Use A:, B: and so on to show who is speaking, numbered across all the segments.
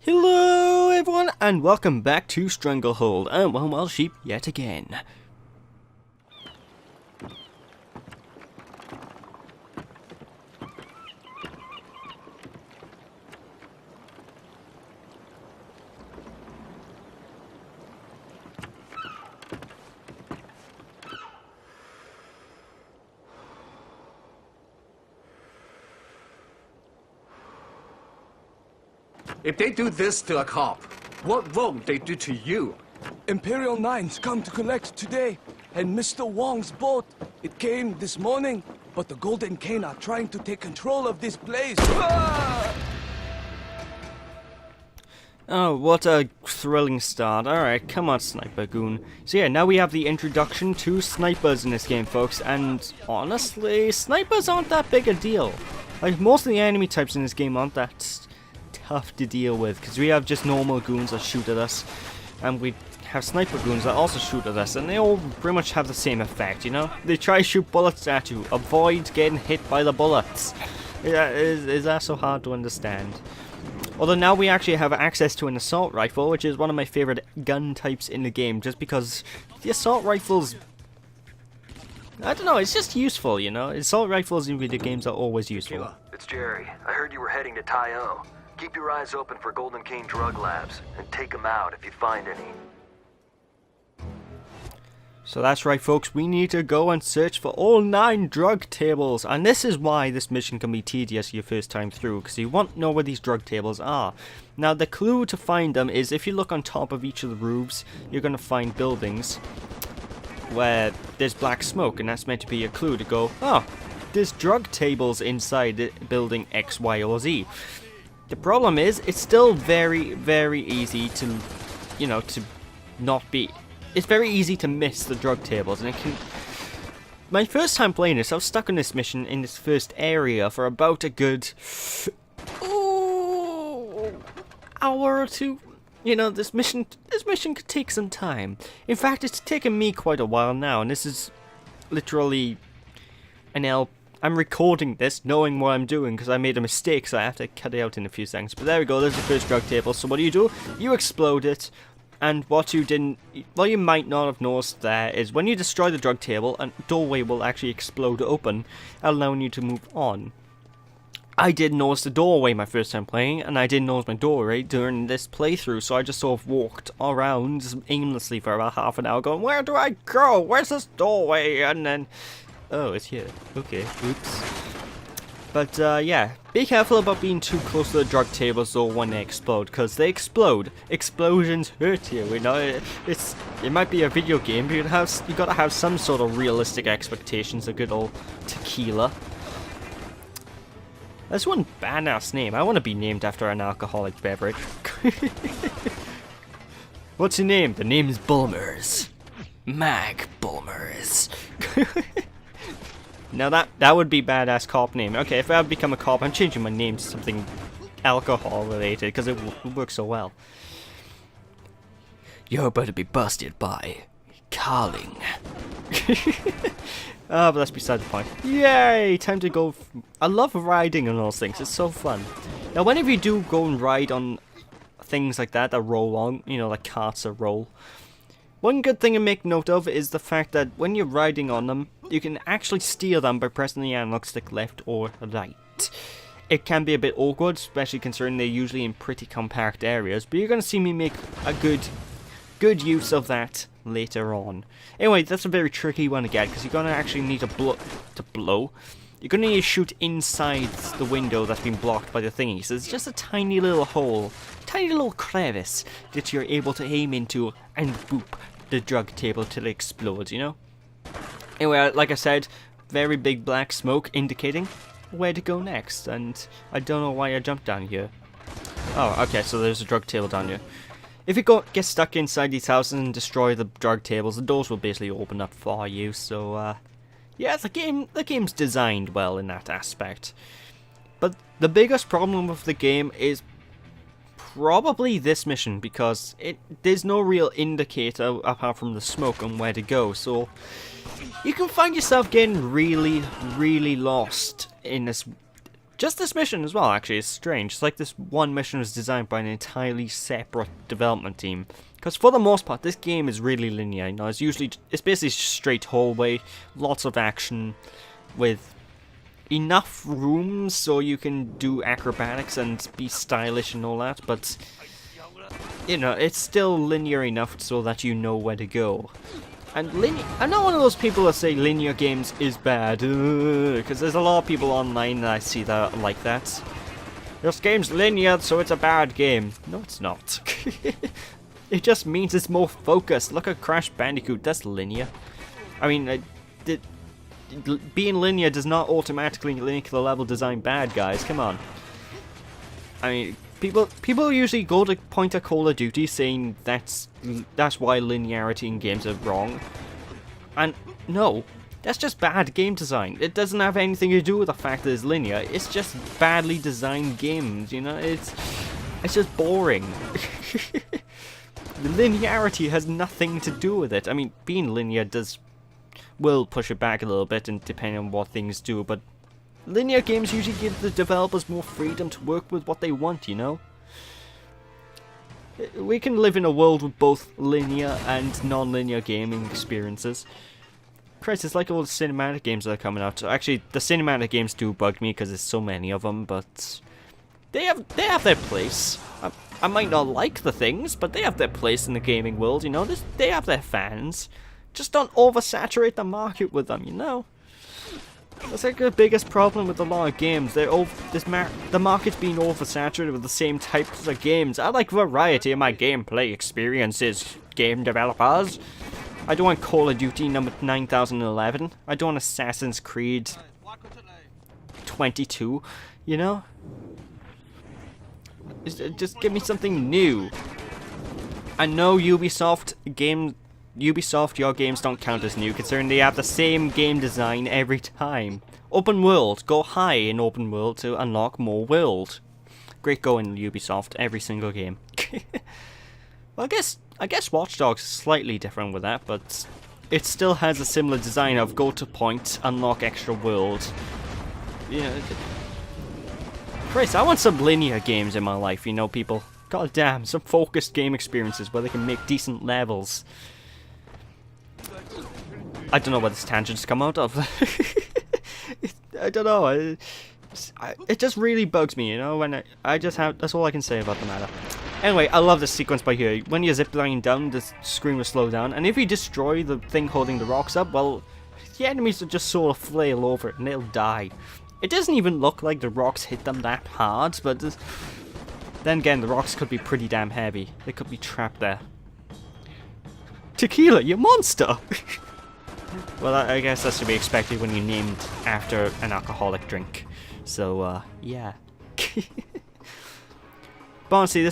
A: Hello everyone and welcome back to Stranglehold. I'm one wild sheep yet again.
B: If they do this to a cop, what won't they do to you?
C: Imperial Nines come to collect today, and Mr. Wong's boat. It came this morning, but the Golden Cane are trying to take control of this place. Ah!
A: Oh, what a thrilling start. Alright, come on Sniper Goon. So yeah, now we have the introduction to snipers in this game, folks, and honestly, snipers aren't that big a deal. Like, most of the enemy types in this game aren't that tough to deal with, because we have just normal goons that shoot at us, and we have sniper goons that also shoot at us, and they all pretty much have the same effect, you know? They try to shoot bullets at you, avoid getting hit by the bullets. Is that so hard to understand? Although now we actually have access to an assault rifle, which is one of my favorite gun types in the game, just because the assault rifles, I don't know, it's just useful, you know? Assault rifles in video games are always useful.
D: Tequila, it's Jerry. I heard you were heading to Tai-O. Keep your eyes open for Golden Cane drug labs, and take them out if you find any.
A: So that's right, folks, we need to go and search for all 9 drug tables, and this is why this mission can be tedious your first time through, because you won't know where these drug tables are. Now the clue to find them is if you look on top of each of the roofs, you're going to find buildings where there's black smoke, and that's meant to be a clue to go, oh, there's drug tables inside the building X, Y, or Z. The problem is, it's still very, very easy to, you know, to not be... It's very easy to miss the drug tables, and it can... My first time playing this, I was stuck in this mission in this first area for about a good... hour or two. You know, this mission could take some time. In fact, it's taken me quite a while now, and this is literally an I'm recording this knowing what I'm doing because I made a mistake, so I have to cut it out in a few seconds. But there we go, there's the first drug table. So what do? You explode it, and what you might not have noticed there is when you destroy the drug table, a doorway will actually explode open, allowing you to move on. I didn't notice the doorway my first time playing, and I didn't notice my doorway during this playthrough, so I just sort of walked around just aimlessly for about half an hour going, where do I go? Where's this doorway? And then... oh, it's here. Okay, oops. But, yeah, be careful about being too close to the drug tables though when they explode, because they explode. Explosions hurt you, you know? It might be a video game, but you gotta have some sort of realistic expectations of good old Tequila. That's one badass name. I want to be named after an alcoholic beverage. What's your name? The name's Bulmers. Mag Bulmers. Now that would be badass cop name. Okay, if I become a cop, I'm changing my name to something alcohol related because it works so well. You're about to be busted by Carling. Oh, but that's beside the point. Yay! Time to go. I love riding on those things. It's so fun. Now, whenever you do go and ride on things like that roll on, you know, like carts that roll. One good thing to make note of is the fact that when you're riding on them, you can actually steer them by pressing the analog stick left or right. It can be a bit awkward, especially considering they're usually in pretty compact areas, but you're going to see me make a good use of that later on. Anyway, that's a very tricky one to get, because you're going to actually need to blow. You're going to need to shoot inside the window that's been blocked by the thingy, so it's just a tiny little hole, tiny little crevice that you're able to aim into and boop the drug table till it explodes, you know? Anyway, like I said, very big black smoke indicating where to go next, and I don't know why I jumped down here. Oh, okay, so there's a drug table down here. If you get stuck inside these houses and destroy the drug tables, the doors will basically open up for you, so, yeah, the game's designed well in that aspect. But the biggest problem with the game is probably this mission, because there's no real indicator apart from the smoke on where to go, so you can find yourself getting really, really lost in this Just this mission as well, actually, is strange. It's like this one mission was designed by an entirely separate development team. Because for the most part, this game is really linear. You know, it's basically straight hallway, lots of action, with enough room so you can do acrobatics and be stylish and all that, but you know, it's still linear enough so that you know where to go. And I'm not one of those people that say linear games is bad, because there's a lot of people online that I see that are like that. This game's linear, so it's a bad game. No, it's not. It just means it's more focused. Look at Crash Bandicoot, that's linear. I mean, being linear does not automatically make the level design bad, guys. Come on. I mean, people usually go to point at Call of Duty saying that's why linearity in games are wrong. And no, that's just bad game design. It doesn't have anything to do with the fact that it's linear. It's just badly designed games, you know? It's just boring. The linearity has nothing to do with it. I mean, being linear will push it back a little bit, and depending on what things do, but linear games usually give the developers more freedom to work with what they want, you know? We can live in a world with both linear and non-linear gaming experiences. Christ, it's like all the cinematic games that are coming out. Actually, the cinematic games do bug me because there's so many of them, but they have their place. I might not like the things, but they have their place in the gaming world, you know? They have their fans. Just don't oversaturate the market with them, you know? That's like the biggest problem with a lot of games. The market's being oversaturated with the same types of games. I like variety in my gameplay experiences, game developers. I don't want Call of Duty number 9011. I don't want Assassin's Creed 22, you know? Just give me something new. I know Ubisoft, your games don't count as new, considering they have the same game design every time. Open world, go high in open world to unlock more world. Great going, Ubisoft, every single game. Well, I guess Watch Dogs is slightly different with that, but it still has a similar design of go to point, unlock extra world. You know, Christ, I want some linear games in my life, you know, people. God damn, some focused game experiences where they can make decent levels. I don't know where this tangent's come out of. I don't know. It just really bugs me, you know, when that's all I can say about the matter. Anyway, I love this sequence by here. When you're ziplining down, the screen will slow down, and if you destroy the thing holding the rocks up, well, the enemies will just sort of flail over it and they'll die. It doesn't even look like the rocks hit them that hard, but then again, the rocks could be pretty damn heavy. They could be trapped there. Tequila, you monster! Well, I guess that's to be expected when you're named after an alcoholic drink. So, yeah. But honestly,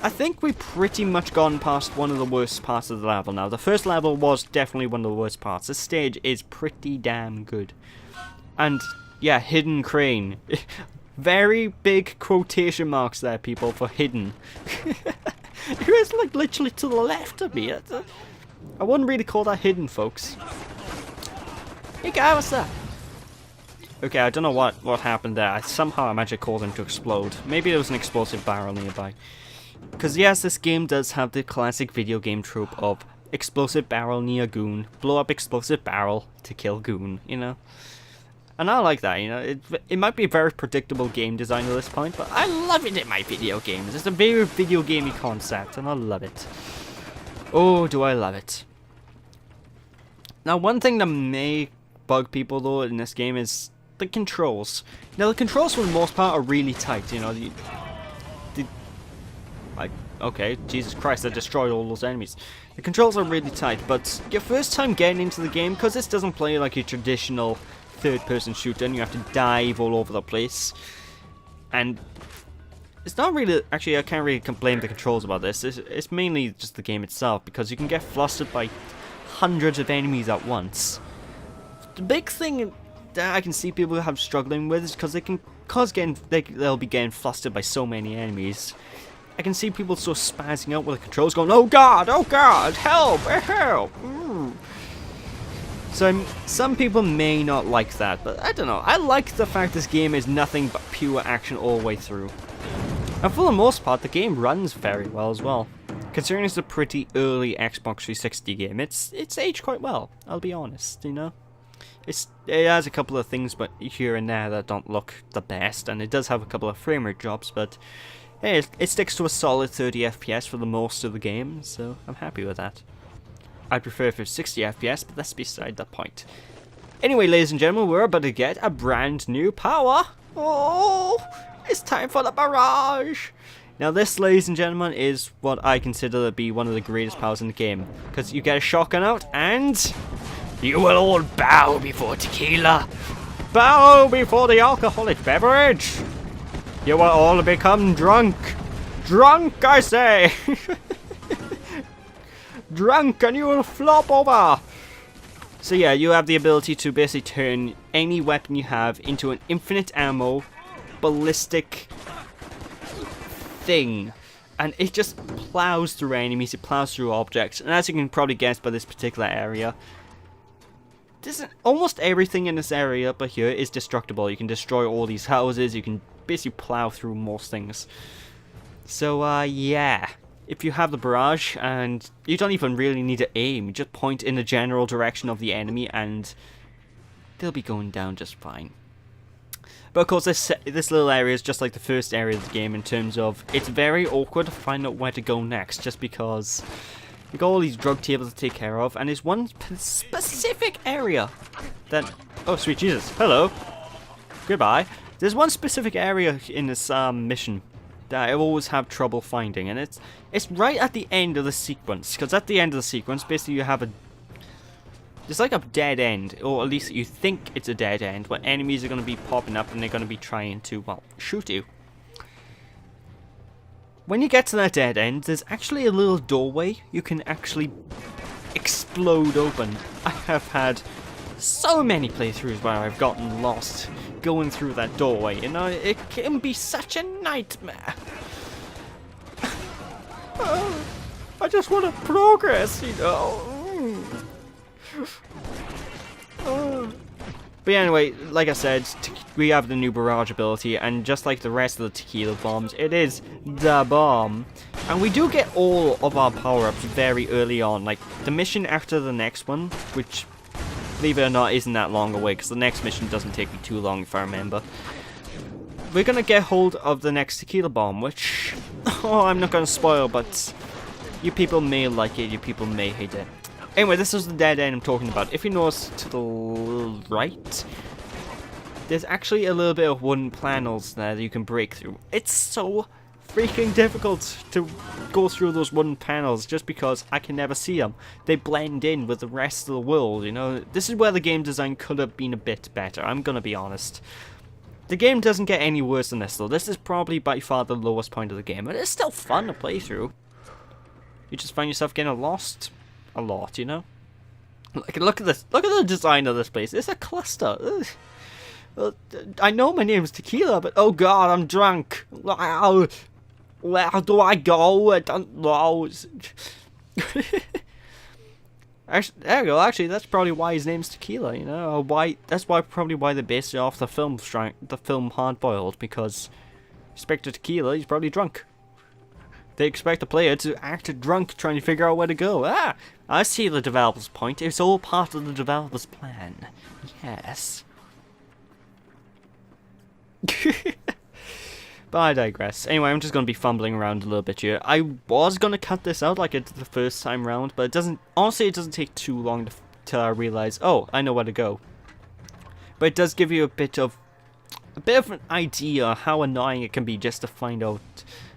A: I think we've pretty much gone past one of the worst parts of the level now. The first level was definitely one of the worst parts. This stage is pretty damn good. And, yeah, hidden crane. Very big quotation marks there, people, for hidden. It was like literally to the left of me. I wouldn't really call that hidden, folks. Hey guy, what's that? Okay, I don't know what happened there. Somehow I managed to cause him to explode. Maybe there was an explosive barrel nearby. Because yes, this game does have the classic video game trope of explosive barrel near goon, blow up explosive barrel to kill goon, you know? And I like that, you know? It might be a very predictable game design at this point, but I love it in my video games. It's a very video gamey concept, and I love it. Oh, do I love it. Now, one thing that may bug people, though, in this game is the controls. Now, the controls, for the most part, are really tight, you know? Okay, Jesus Christ, I destroyed all those enemies. The controls are really tight, but your first time getting into the game, because this doesn't play like a traditional third-person shooter, and you have to dive all over the place. And it's not really... Actually, I can't really complain the controls about this. It's mainly just the game itself, because you can get flustered by hundreds of enemies at once. The big thing that I can see people have struggling with is because they'll be getting flustered by so many enemies. I can see people so spazzing out with the controls going, oh god, help, help! So some people may not like that, but I don't know. I like the fact this game is nothing but pure action all the way through. And for the most part, the game runs very well as well. Considering it's a pretty early Xbox 360 game, it's aged quite well, I'll be honest, you know? It has a couple of things but here and there that don't look the best, and it does have a couple of frame rate drops, but hey, it sticks to a solid 30 FPS for the most of the game, so I'm happy with that. I'd prefer if it was 60 FPS, but that's beside the point. Anyway, ladies and gentlemen, we're about to get a brand new power. Oh, it's time for the Barrage. Now this, ladies and gentlemen, is what I consider to be one of the greatest powers in the game. Because you get a shotgun out, and you will all bow before Tequila. Bow before the alcoholic beverage. You will all become drunk. Drunk, I say. Drunk, and you will flop over. So yeah, you have the ability to basically turn any weapon you have into an infinite ammo, ballistic thing. And it just plows through enemies, it plows through objects. And as you can probably guess by this particular area, almost everything in this area but here is destructible. You can destroy all these houses, you can basically plow through most things. So yeah, if you have the Barrage, and you don't even really need to aim, you just point in the general direction of the enemy and they'll be going down just fine. But of course this little area is just like the first area of the game in terms of it's very awkward to find out where to go next, just because you got all these drug tables to take care of, and there's one specific area that... Oh, sweet Jesus. Hello. Goodbye. There's one specific area in this mission that I always have trouble finding, and it's right at the end of the sequence, because at the end of the sequence, basically you have it's like a dead end, or at least you think it's a dead end, where enemies are going to be popping up and they're going to be trying to, well, shoot you. When you get to that dead end, there's actually a little doorway you can actually explode open. I have had so many playthroughs where I've gotten lost going through that doorway, you know, it can be such a nightmare. I just want to progress, you know. But anyway, like I said, we have the new Barrage ability, and just like the rest of the Tequila bombs, it is the bomb. And we do get all of our power-ups very early on, like the mission after the next one, which, believe it or not, isn't that long away, because the next mission doesn't take me too long if I remember. We're gonna get hold of the next Tequila bomb, which, oh, I'm not gonna spoil, but you people may like it, you people may hate it. Anyway, this is the dead end I'm talking about. If you notice to the right, there's actually a little bit of wooden panels there that you can break through. It's so freaking difficult to go through those wooden panels just because I can never see them. They blend in with the rest of the world, you know. This is where the game design could have been a bit better, I'm gonna be honest. The game doesn't get any worse than this though. This is probably by far the lowest point of the game, but it's still fun to play through. You just find yourself getting lost a lot, you know. Look at this. Look at the design of this place. It's a cluster. I know my name's Tequila, but oh god, I'm drunk. Where do I go? I don't know. Actually, there you go. Actually, that's probably why his name's Tequila. You know, or why? That's probably why they based it off the film Hard Boiled, because Inspector Tequila, he's probably drunk. They expect the player to act drunk trying to figure out where to go. Ah, I see the developer's point. It's all part of the developer's plan. Yes. But I digress. Anyway, I'm just going to be fumbling around a little bit here. I was going to cut this out like I did the first time round, but it doesn't... Honestly, it doesn't take too long to realize, oh, I know where to go. But it does give you a bit of an idea how annoying it can be just to find out...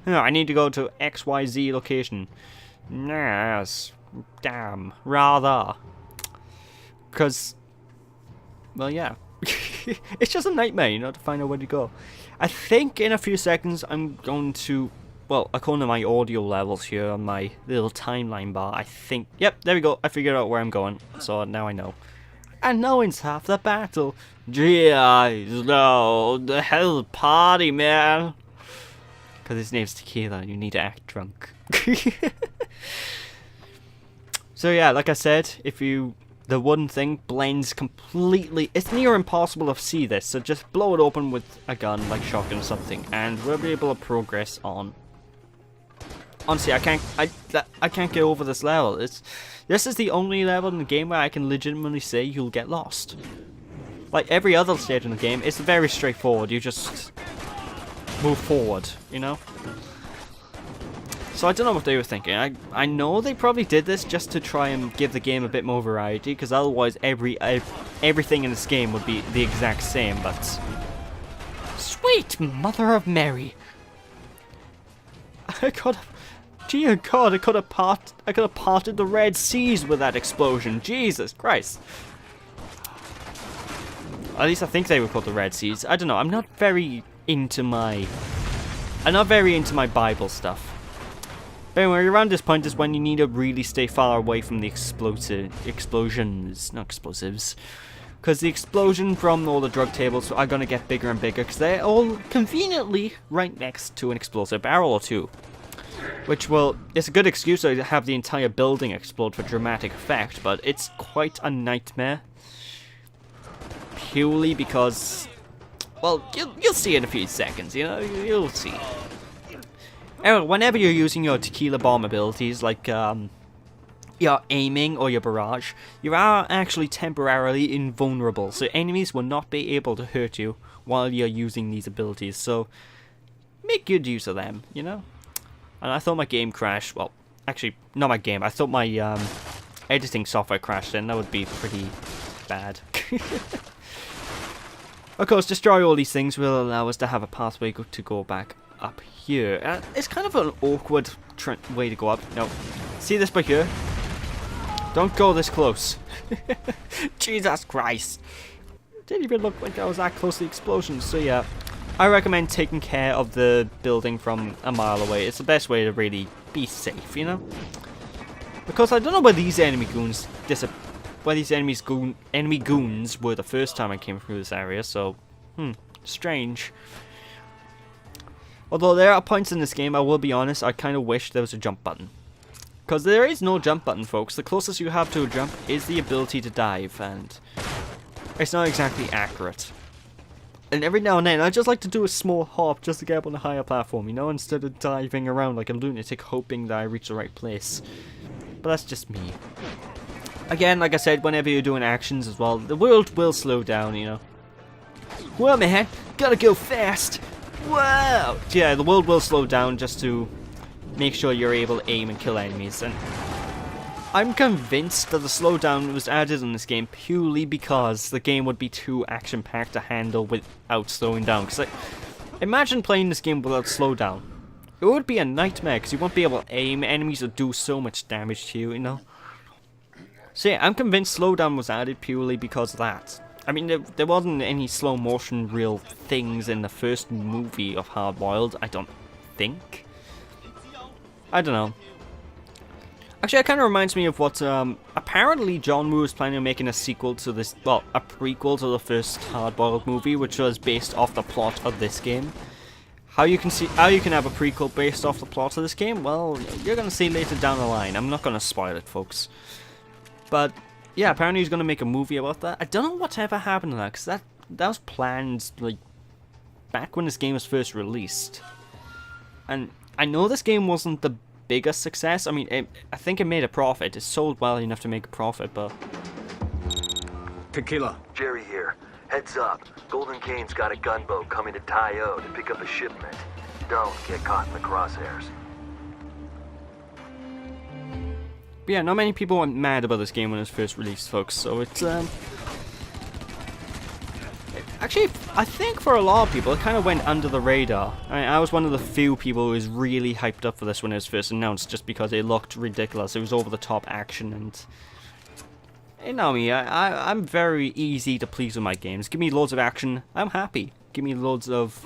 A: Oh, I need to go to XYZ location. Yes. Damn. Rather. Because... Well, yeah. It's just a nightmare, you know, to find out where to go. I think in a few seconds I'm going to... Well, according to my audio levels here on my little timeline bar, I think... Yep, there we go. I figured out where I'm going. So now I know. And knowing's half the battle. Jeez, no. The hell party, man. Because his name's Tequila and you need to act drunk. So yeah, like I said, if you the wooden thing blends completely. It's near impossible to see this, so just blow it open with a gun, like shotgun or something, and we'll be able to progress on. Honestly, I can't get over this level. This is the only level in the game where I can legitimately say you'll get lost. Like every other stage in the game, it's very straightforward. You just move forward, you know? So I don't know what they were thinking. I know they probably did this just to try and give the game a bit more variety, because otherwise everything in this game would be the exact same, but... Sweet Mother of Mary! I could have... Dear God, I could have parted the Red Seas with that explosion. Jesus Christ. At least I think they were called the Red Seas. I don't know. I'm not very into my Bible stuff. But anyway, around this point is when you need to really stay far away from the explosions, not explosives. Because the explosion from all the drug tables are going to get bigger and bigger, because they're all conveniently right next to an explosive barrel or two. Which, well, it's a good excuse to have the entire building explode for dramatic effect, but it's quite a nightmare. Purely because, well, you'll see in a few seconds, you know, you'll see. Anyway, whenever you're using your tequila bomb abilities, like your aiming or your barrage, you are actually temporarily invulnerable, so enemies will not be able to hurt you while you're using these abilities, so make good use of them, you know? And I thought my game crashed, well, actually, not my game, I thought my editing software crashed, and that would be pretty bad. Of course, destroy all these things will allow us to have a pathway to go back up here. It's kind of an awkward way to go up. No, see this by here? Don't go this close. Jesus Christ. Didn't even look like I was that close to the explosion, so yeah. I recommend taking care of the building from a mile away. It's the best way to really be safe, you know? Because I don't know where these enemy goons enemy goons were the first time I came through this area, so strange. Although there are points in this game, I will be honest, I kind of wish there was a jump button. Because there is no jump button, folks. The closest you have to a jump is the ability to dive, and it's not exactly accurate. And every now and then, I just like to do a small hop just to get up on a higher platform, you know, instead of diving around like a lunatic hoping that I reach the right place. But that's just me. Again, like I said, whenever you're doing actions as well, the world will slow down, you know. Well, man, gotta go fast. Wow! Yeah, the world will slow down just to make sure you're able to aim and kill enemies. And I'm convinced that the slowdown was added in this game purely because the game would be too action-packed to handle without slowing down. Because, like, imagine playing this game without slowdown. It would be a nightmare because you won't be able to aim. Enemies would do so much damage to you, you know. So yeah, I'm convinced slowdown was added purely because of that. I mean, there wasn't any slow motion real things in the first movie of Hard Boiled, I don't think. I don't know. Actually, it kind of reminds me of what, apparently John Woo is planning on making a sequel to this, well, a prequel to the first Hard Boiled movie, which was based off the plot of this game. How you can have a prequel based off the plot of this game? Well, you're gonna see later down the line. I'm not gonna spoil it, folks. But yeah, apparently he's gonna make a movie about that. I don't know whatever happened to that, because that was planned like back when this game was first released. And I know this game wasn't the biggest success. I mean, I think it made a profit. It sold well enough to make a profit, but...
B: Tequila.
D: Jerry here. Heads up. Golden Kane's got a gunboat coming to Tai-O to pick up a shipment. Don't get caught in the crosshairs.
A: But yeah, not many people went mad about this game when it was first released, folks, so it's, actually, I think for a lot of people, it kind of went under the radar. I was one of the few people who was really hyped up for this when it was first announced, just because it looked ridiculous. It was over-the-top action, and... You know me, I'm very easy to please with my games. Give me loads of action, I'm happy. Give me loads of...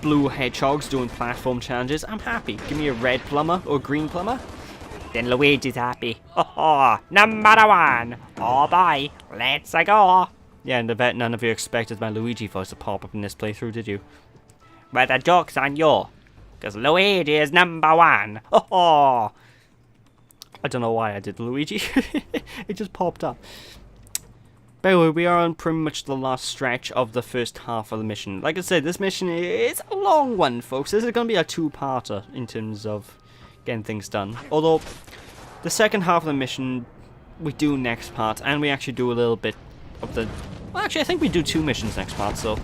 A: blue hedgehogs doing platform challenges, I'm happy. Give me a red plumber or green plumber, then Luigi's happy. Oh, number one. Oh boy, let's go. Yeah, and I bet none of you expected my Luigi voice to pop up in this playthrough, did you? But the joke's on you, because Luigi is number one. Oh. I don't know why I did Luigi. It just popped up. By the way, we are on pretty much the last stretch of the first half of the mission. Like I said, this mission is a long one, folks. This is going to be a two-parter in terms of getting things done. Although, the second half of the mission, we do next part, and we actually do a little bit of the... Well, actually, I think we do 2 missions next part, so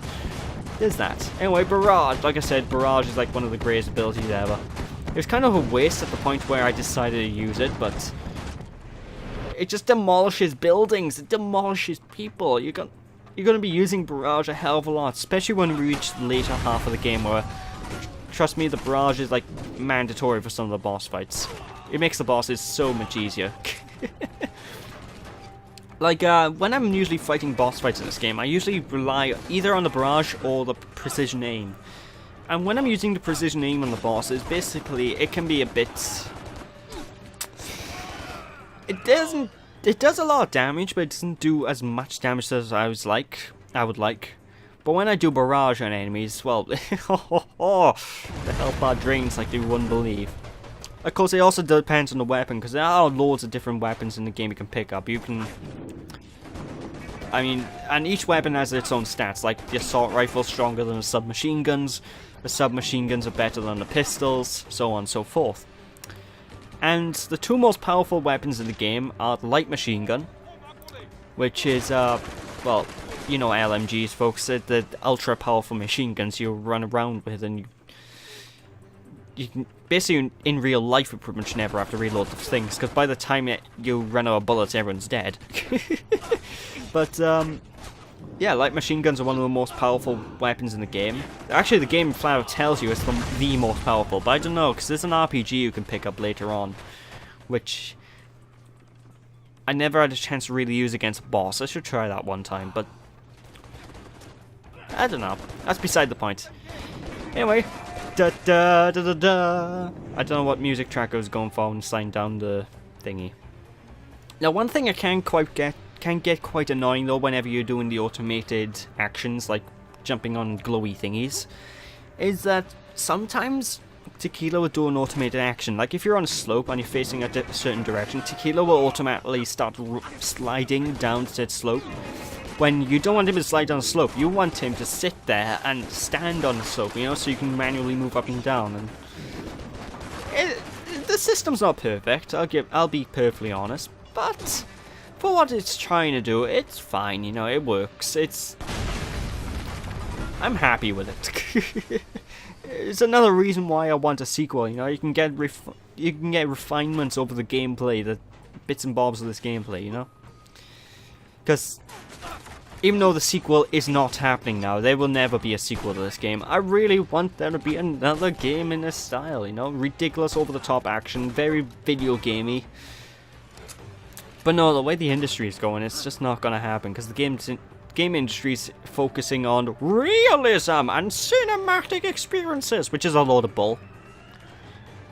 A: there's that. Anyway, Barrage. Like I said, Barrage is like one of the greatest abilities ever. It was kind of a waste at the point where I decided to use it, but... It just demolishes buildings, it demolishes people. You're going to be using Barrage a hell of a lot, especially when we reach the later half of the game where, trust me, the Barrage is like mandatory for some of the boss fights. It makes the bosses so much easier. Like, when I'm usually fighting boss fights in this game, I usually rely either on the Barrage or the precision aim. And when I'm using the precision aim on the bosses, basically, it can be a bit... It does a lot of damage, but it doesn't do as much damage as I would like. But when I do Barrage on enemies, well, the health bar drains like you wouldn't believe. Of course, it also depends on the weapon, because there are loads of different weapons in the game you can pick up. I mean, and each weapon has its own stats, like the assault rifle is stronger than the submachine guns, the submachine guns are better than the pistols, so on and so forth. And the 2 most powerful weapons in the game are the light machine gun, which is, well, you know LMGs, folks, the ultra powerful machine guns you run around with, and you can, basically in real life you pretty much never have to reload the things, because by the time you run out of bullets, everyone's dead. But, yeah, light machine guns are one of the most powerful weapons in the game. Actually, the game flat out tells you it's the most powerful, but I don't know, because there's an RPG you can pick up later on, which I never had a chance to really use against a boss. I should try that one time, but I don't know. That's beside the point. Anyway, da da da da da. I don't know what music track I was going for when sliding down the thingy. Now, one thing I can get quite annoying though whenever you're doing the automated actions like jumping on glowy thingies is that sometimes Tequila will do an automated action. Like if you're on a slope and you're facing a certain direction, Tequila will automatically start sliding down that slope. When you don't want him to slide down the slope, you want him to sit there and stand on the slope, you know, so you can manually move up and down. And the system's not perfect, I'll be perfectly honest, but for what it's trying to do, it's fine, you know, it works. I'm happy with it. It's another reason why I want a sequel, you know, you can get refinements over the gameplay, the bits and bobs of this gameplay, you know? Because even though the sequel is not happening now, there will never be a sequel to this game. I really want there to be another game in this style, you know? Ridiculous, over-the-top action, very video gamey. But no, the way the industry is going, it's just not going to happen, because the game industry is focusing on realism and cinematic experiences, which is a load of bull.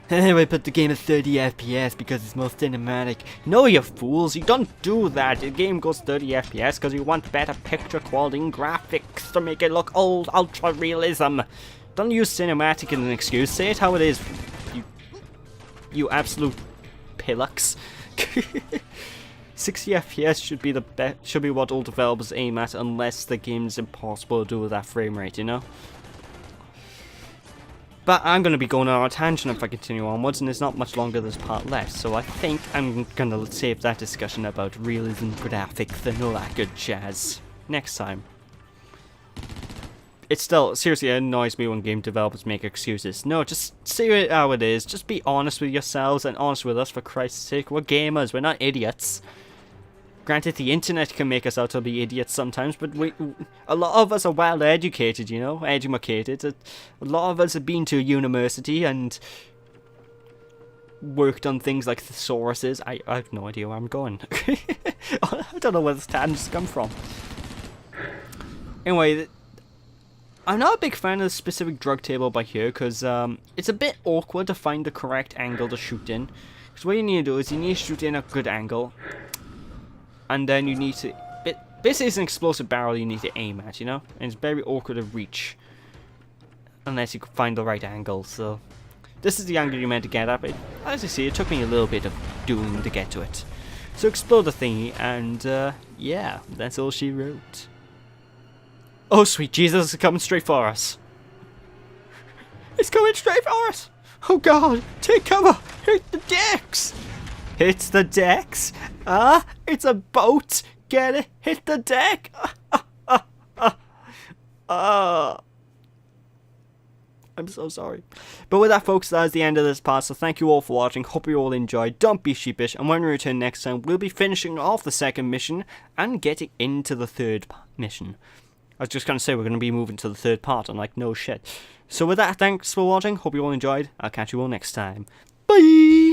A: We put the game at 30 FPS because it's more cinematic. No, you fools, you don't do that. The game goes 30 FPS because you want better picture quality and graphics to make it look old, ultra realism. Don't use cinematic as an excuse. Say it how it is, you absolute pillocks. 60 FPS should be what all developers aim at, unless the game's impossible to do with that frame rate, you know? But I'm going to be going on a tangent if I continue onwards, and there's not much longer this part left, so I think I'm going to save that discussion about realism, graphics, and all that good jazz next time. It still, seriously, it annoys me when game developers make excuses. No, just say it how it is. Just be honest with yourselves and honest with us, for Christ's sake. We're gamers, we're not idiots. Granted, the internet can make us out to be idiots sometimes, but a lot of us are well educated, you know, educated. A lot of us have been to university and worked on things like thesauruses. I have no idea where I'm going. I don't know where this tangent's come from. Anyway, I'm not a big fan of the specific drug table by here, because it's a bit awkward to find the correct angle to shoot in. Because what you need to do is you need to shoot in a good angle, and then you need to... Basically, it's an explosive barrel you need to aim at, you know? And it's very awkward to reach, unless you can find the right angle, so... This is the angle you're meant to get at, but as you see, it took me a little bit of doing to get to it. So explore the thingy, and yeah, that's all she wrote. Oh sweet Jesus, it's coming straight for us. It's coming straight for us! Oh god, take cover! Hit the decks! Hit the decks? It's a boat! Get it? Hit the deck! I'm so sorry. But with that, folks, that is the end of this part, so thank you all for watching. Hope you all enjoyed. Don't be sheepish, and when we return next time, we'll be finishing off the second mission and getting into the third mission. I was just going to say we're going to be moving to the third part, and like, no shit. So with that, thanks for watching. Hope you all enjoyed. I'll catch you all next time. Bye!